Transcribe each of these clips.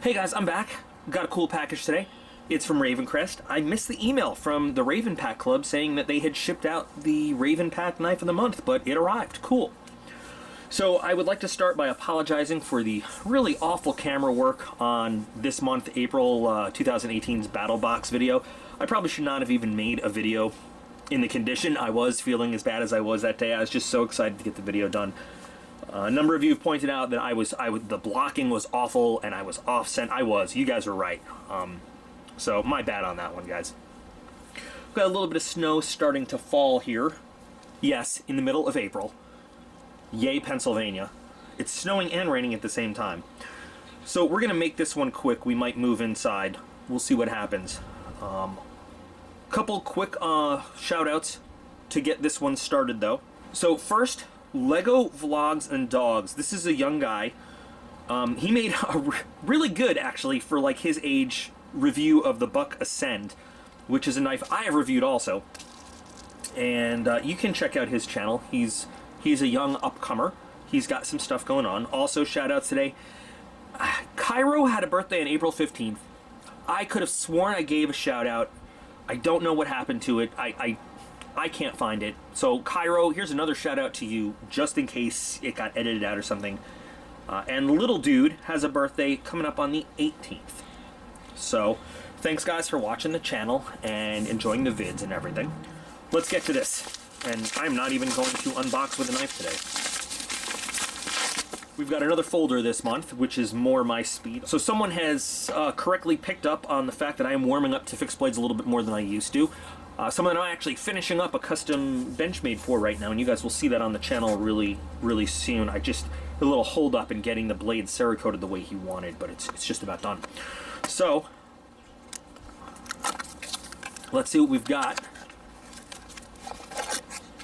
Hey guys, I'm back. Got a cool package today. It's from Ravencrest. I missed the email from the Ravenpac Club saying that they had shipped out the Ravenpac Knife of the Month, but it arrived. Cool. So I would like to start by apologizing for the really awful camera work on this month, April 2018's Battle Box video. I probably should not have even made a video in the condition I was, feeling as bad as I was that day. I was just so excited to get the video done. A number of you have pointed out that the blocking was awful and I was off-center. You guys were right. So my bad on that one, guys. We've got a little bit of snow starting to fall here. Yes, in the middle of April. Yay, Pennsylvania. It's snowing and raining at the same time. So we're gonna make this one quick. We might move inside. We'll see what happens. Couple quick shout outs to get this one started though. So first, Lego Vlogs and Dogs. This is a young guy. He made a really good, actually, for like his age, review of the Buck Ascend, which is a knife I have reviewed also. And you can check out his channel. He's a young upcomer. He's got some stuff going on. Also, shout outs today. Cairo had a birthday on April 15th. I could have sworn I gave a shout out. I don't know what happened to it. I can't find it. So Cairo, here's another shout out to you, just in case it got edited out or something. And Little Dude has a birthday coming up on the 18th. So thanks guys for watching the channel and enjoying the vids and everything. Let's get to this. And I'm not even going to unbox with a knife today. We've got another folder this month, which is more my speed. So someone has correctly picked up on the fact that I am warming up to fixed blades a little bit more than I used to. Someone I'm actually finishing up a custom Benchmade for right now, and you guys will see that on the channel really soon. A little hold up in getting the blade Cerakoted the way he wanted, but it's just about done. So let's see what we've got.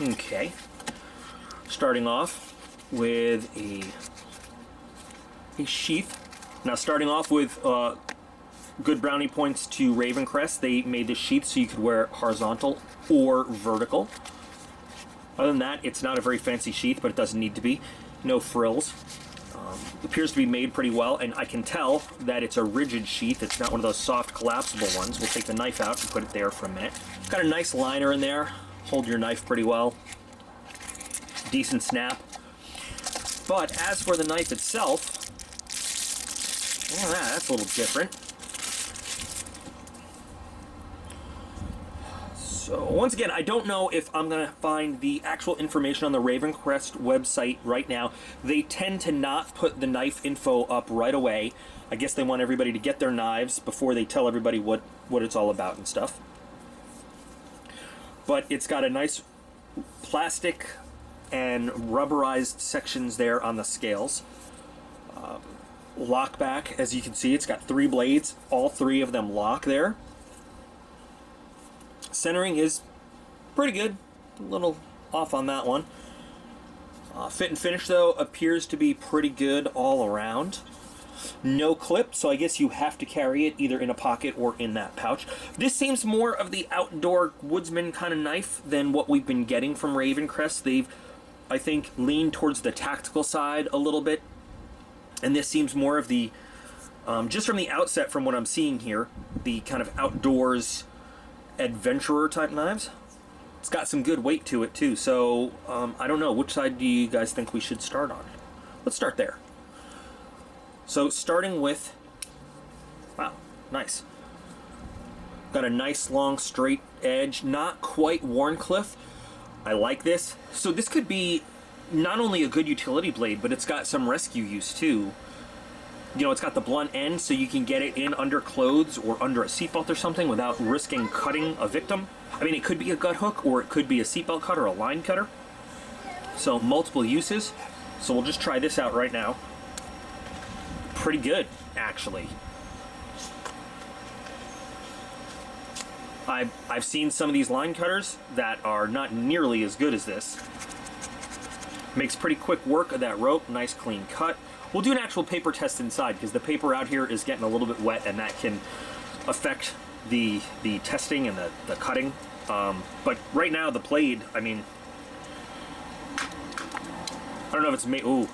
Okay, starting off with a sheath. Now starting off with good brownie points to Ravencrest. They made this sheath so you could wear it horizontal or vertical. Other than that, it's not a very fancy sheath, but it doesn't need to be. No frills. Appears to be made pretty well, and I can tell that it's a rigid sheath. It's not one of those soft collapsible ones. We'll take the knife out and put it there for a minute. Got a nice liner in there. Hold your knife pretty well. Decent snap. But as for the knife itself, oh, that's a little different. So once again, I don't know if I'm going to find the actual information on the Ravencrest website right now. They tend to not put the knife info up right away. I guess they want everybody to get their knives before they tell everybody what it's all about and stuff. But it's got a nice plastic and rubberized sections there on the scales. Lock back, as you can see, it's got 3 blades. All 3 of them lock there. Centering is pretty good. A little off on that one. Fit and finish, though, appears to be pretty good all around. No clip, so I guess you have to carry it either in a pocket or in that pouch. This seems more of the outdoor woodsman kind of knife than what we've been getting from Ravencrest. They've, I think, leaned towards the tactical side a little bit. And this seems more of the, just from the outset from what I'm seeing here, the kind of outdoors adventurer type knives. It's got some good weight to it too, so I don't know, which side do you guys think we should start on? Let's start there. So starting with, wow, nice. Got a nice long straight edge, not quite Wharncliffe. I like this. So this could be not only a good utility blade, but it's got some rescue use too. You know, it's got the blunt end, so you can get it in under clothes or under a seatbelt or something without risking cutting a victim. I mean, it could be a gut hook, or it could be a seatbelt cutter, a line cutter. So multiple uses. So we'll just try this out right now. Pretty good, actually. I've seen some of these line cutters that are not nearly as good as this. Makes pretty quick work of that rope. Nice clean cut. We'll do an actual paper test inside because the paper out here is getting a little bit wet and that can affect the testing and the cutting. But right now the blade, I mean, I don't know if it's made. Ooh,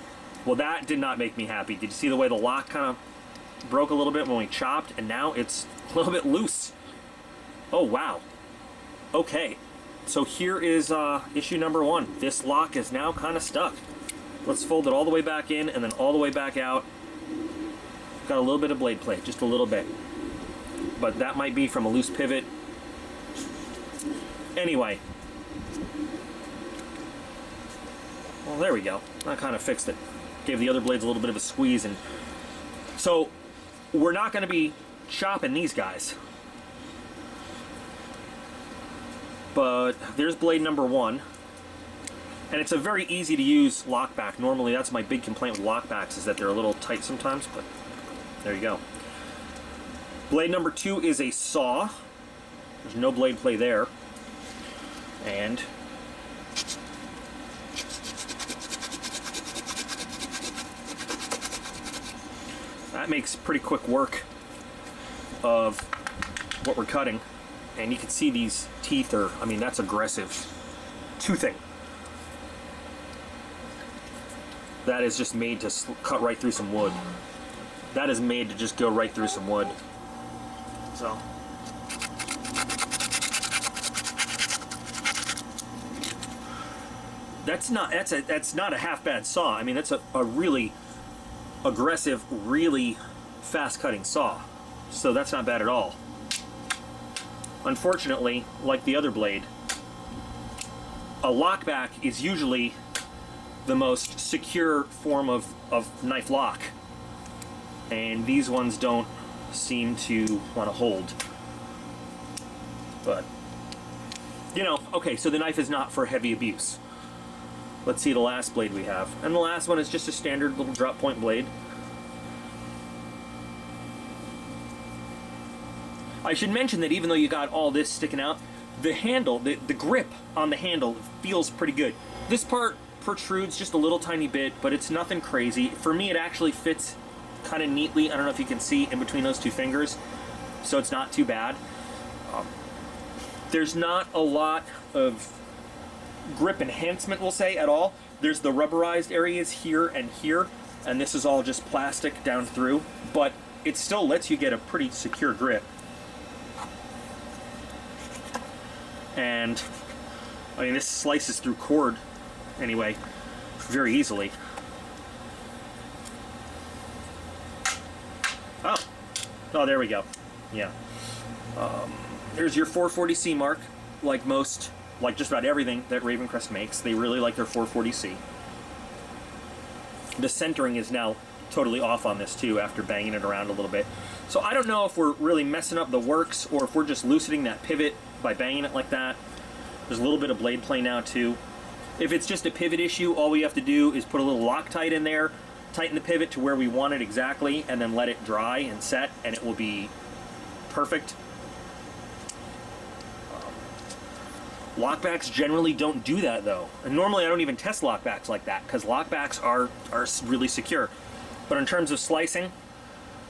well that did not make me happy. Did you see the way the lock kind of broke a little bit when we chopped, and now it's a little bit loose. Oh, wow. Okay. So here is issue number 1. This lock is now kind of stuck. Let's fold it all the way back in and then all the way back out. Got a little bit of blade play, just a little bit. But that might be from a loose pivot. Anyway. Well, there we go. That kind of fixed it. Gave the other blades a little bit of a squeeze. And so we're not going to be chopping these guys. But there's blade number 1. And it's a very easy to use lockback. Normally that's my big complaint with lockbacks, is that they're a little tight sometimes, but there you go. Blade number 2 is a saw. There's no blade play there. And that makes pretty quick work of what we're cutting. And you can see these teeth are, I mean, that's aggressive toothing. That is just made to cut right through some wood. That is made to just go right through some wood. So. That's not a half bad saw. I mean, that's a really aggressive, really fast cutting saw. So that's not bad at all. Unfortunately, like the other blade, a lockback is usually the most secure form of knife lock. And these ones don't seem to want to hold. But, you know, okay, so the knife is not for heavy abuse. Let's see the last blade we have. And the last one is just a standard little drop point blade. I should mention that even though you got all this sticking out, the handle, the grip on the handle feels pretty good. This part protrudes just a little tiny bit, but it's nothing crazy. For me, it actually fits kind of neatly. I don't know if you can see in between those two fingers, so it's not too bad. There's not a lot of grip enhancement, we'll say, at all. There's the rubberized areas here, and this is all just plastic down through, but it still lets you get a pretty secure grip. And I mean, this slices through cord anyway very easily. Oh, there we go. Yeah. There's your 440C mark. Like just about everything that Ravencrest makes, they really like their 440C. The centering is now totally off on this too after banging it around a little bit. So I don't know if we're really messing up the works or if we're just loosening that pivot by banging it like that. There's a little bit of blade play now too. If it's just a pivot issue, all we have to do is put a little Loctite in there, tighten the pivot to where we want it exactly, and then let it dry and set, and it will be perfect. Lockbacks generally don't do that though. And normally I don't even test lockbacks like that because lockbacks are really secure. But in terms of slicing,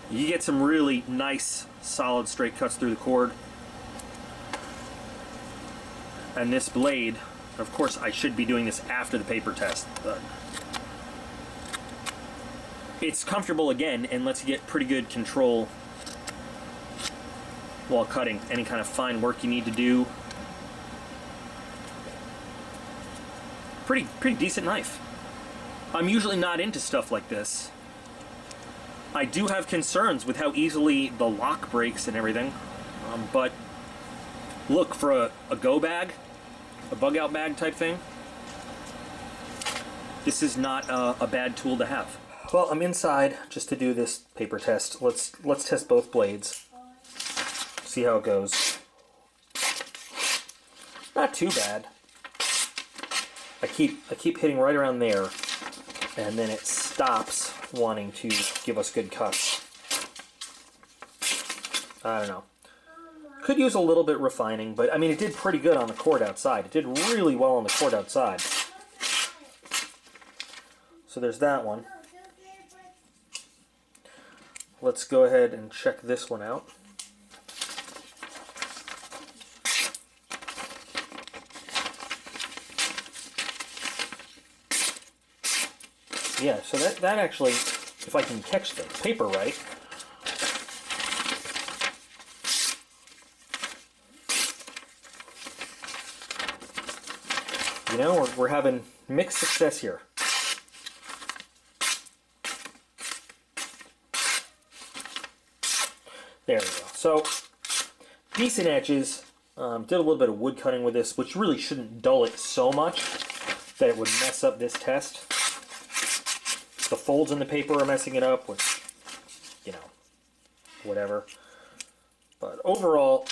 you get some really nice, solid, straight cuts through the cord. And this blade, of course I should be doing this after the paper test, but it's comfortable again and lets you get pretty good control while cutting any kind of fine work you need to do. Pretty decent knife. I'm usually not into stuff like this. I do have concerns with how easily the lock breaks and everything, but look, for a go bag, a bug out bag type thing, this is not a bad tool to have. Well, I'm inside just to do this paper test. Let's test both blades. See how it goes. Not too bad. I keep hitting right around there, and then it stops wanting to give us good cuts. I don't know. Could use a little bit refining, but I mean, it did pretty good on the cord outside. It did really well on the cord outside. So there's that one. Let's go ahead and check this one out. Yeah, so that actually, if I can catch the paper right, You know, we're having mixed success here. There we go. So, decent edges. Did a little bit of wood cutting with this, which really shouldn't dull it so much that it would mess up this test. The folds in the paper are messing it up, which, you know, whatever. But overall,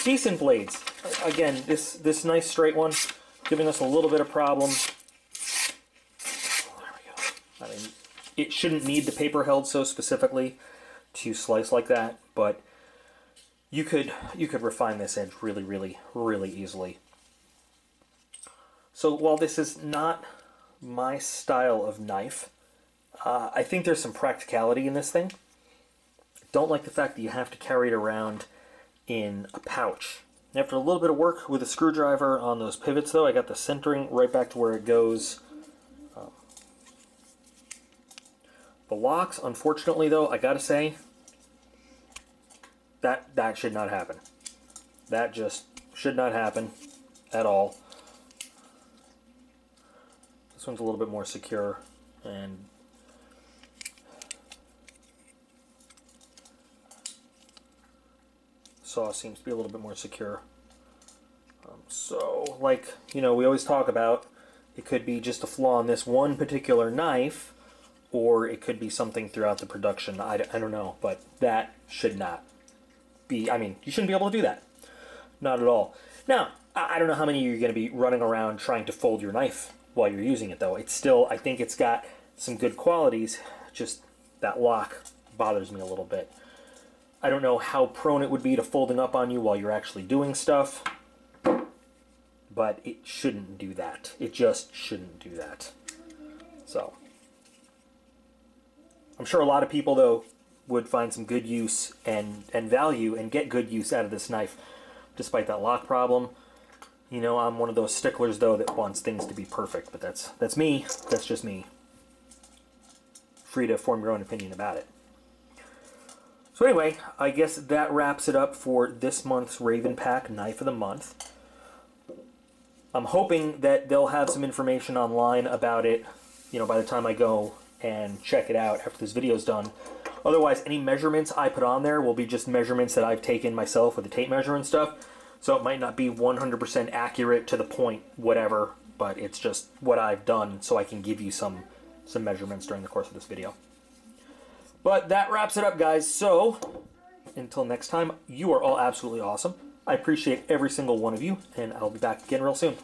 decent blades. Again, this nice straight one, giving us a little bit of problem. There we go. I mean, it shouldn't need the paper held so specifically to slice like that, but you could refine this edge really, really, really easily. So while this is not my style of knife, I think there's some practicality in this thing. Don't like the fact that you have to carry it around in a pouch. After a little bit of work with a screwdriver on those pivots, though, I got the centering right back to where it goes. The locks, unfortunately, though, I gotta say, that should not happen. That just should not happen at all. This one's a little bit more secure, and saw seems to be a little bit more secure. So, like, you know, we always talk about, it could be just a flaw in this one particular knife, or it could be something throughout the production. I don't know, but that should not be, I mean, you shouldn't be able to do that. Not at all. Now, I don't know how many of you are going to be running around trying to fold your knife while you're using it, though. It's still, I think it's got some good qualities, just that lock bothers me a little bit. I don't know how prone it would be to folding up on you while you're actually doing stuff, but it shouldn't do that. It just shouldn't do that. So, I'm sure a lot of people, though, would find some good use and value and get good use out of this knife, despite that lock problem. You know, I'm one of those sticklers, though, that wants things to be perfect, but that's me. That's just me. Free to form your own opinion about it. So anyway, I guess that wraps it up for this month's Ravenpac Knife of the Month. I'm hoping that they'll have some information online about it, you know, by the time I go and check it out after this video's done. Otherwise, any measurements I put on there will be just measurements that I've taken myself with a tape measure and stuff. So it might not be 100% accurate to the point, whatever, but it's just what I've done so I can give you some measurements during the course of this video. But that wraps it up, guys. So, until next time, you are all absolutely awesome. I appreciate every single one of you, and I'll be back again real soon.